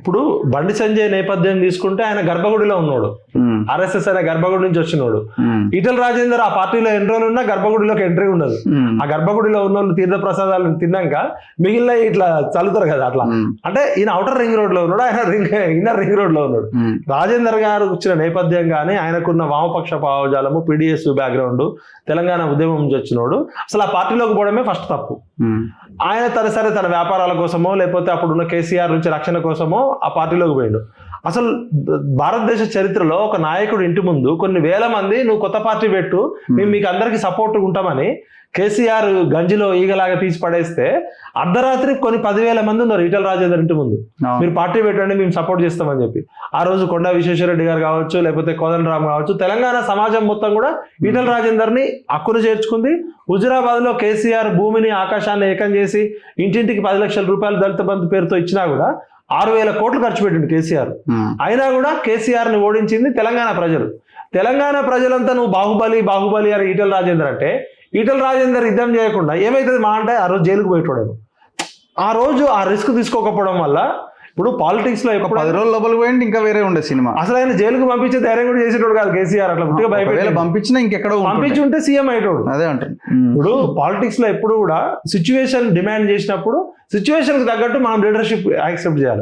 ఇప్పుడు బండి సంజయ్ నేపథ్యం తీసుకుంటే ఆయన గర్భగుడిలో ఉన్నాడు, ఆర్ఎస్ఎస్ అనే గర్భగుడి నుంచి వచ్చినోడు. ఈటల రాజేందర్ ఆ పార్టీలో ఎన్ని రోజులు ఉన్నా గర్భగుడిలోకి ఎంట్రీ ఉండదు. ఆ గర్భగుడిలో ఉన్న వాళ్ళు తీర్థ ప్రసాదాలను తిన్నాక మిగిలిన ఇట్లా చల్లుతారు కదా అట్లా. అంటే ఈయన అవుటర్ రింగ్ రోడ్ లో ఉన్నాడు, ఆయన ఇన్నర్ రింగ్ రోడ్ లో ఉన్నాడు. రాజేందర్ గారు వచ్చిన నేపథ్యం కానీ ఆయనకున్న వామపక్ష భావజాలము, పిడిఎస్ బ్యాక్గ్రౌండ్, తెలంగాణ ఉద్యమం నుంచి వచ్చినోడు. అసలు ఆ పార్టీలోకి పోవడమే ఫస్ట్ తప్పు. ఆయన తన వ్యాపారాల కోసమో లేకపోతే అప్పుడున్న కేసీఆర్ నుంచి రక్షణ కోసమో ఆ పార్టీలోకి పోయిండు. అసలు భారతదేశ చరిత్రలో ఒక నాయకుడు ఇంటి ముందు కొన్ని వేల మంది నువ్వు కొత్త పార్టీ పెట్టు, మేము మీకు అందరికి సపోర్ట్ ఉంటామని కేసీఆర్ గంజిలో ఈగలాగా తీసి పడేస్తే అర్ధరాత్రి కొన్ని 10,000 మంది ఉన్నారు ఈటల రాజేందర్ ఇంటి ముందు, మీరు పార్టీ పెట్టండి మేము సపోర్ట్ చేస్తామని చెప్పి. ఆ రోజు కొండా విశ్వేశ్వరరెడ్డి గారు కావచ్చు, లేకపోతే కోదండరామ్ కావచ్చు, తెలంగాణ సమాజం మొత్తం కూడా ఈటల రాజేందర్ని హక్కును చేర్చుకుంది. హుజురాబాద్ లో కేసీఆర్ భూమిని ఆకాశాన్ని ఏకం చేసి ఇంటింటికి 10 లక్షల రూపాయలు దళిత బంధు పేరుతో ఇచ్చినా కూడా 6,000 కోట్లు ఖర్చు పెట్టిండు కేసీఆర్. అయినా కూడా కేసీఆర్ ని ఓడించింది తెలంగాణ ప్రజలు. తెలంగాణ ప్రజలంతా నువ్వు బాహుబలి అని ఈటల రాజేందర్ అంటే, ఈటల రాజేందర్ యుద్ధం చేయకుండా ఏమైతుంది మా అంటే ఆ రోజు జైలుకు పోయేటోడేమో. ఆ రోజు ఆ రిస్క్ తీసుకోకపోవడం వల్ల ఇప్పుడు పాలిటిక్స్ లో 10 రోజుల లోపలికి పోయింది ఇంకా వేరే ఉండే సినిమా. అసలు ఆయన జైలుకు పంపించే ధైర్యం కూడా చేసేటోడు కాదు కేసీఆర్. అట్లా పంపించినా ఇంకెక్కడ పంపించి ఉంటే సీఎం అయ్యేటోడు. అదే అంటారు. ఇప్పుడు పాలిటిక్స్ లో ఎప్పుడు కూడా సిచ్యువేషన్ డిమాండ్ చేసినప్పుడు సిచ్యువేషన్ కి తగ్గట్టు మనం లీడర్షిప్ యాక్సెప్ట్ చేయాలి.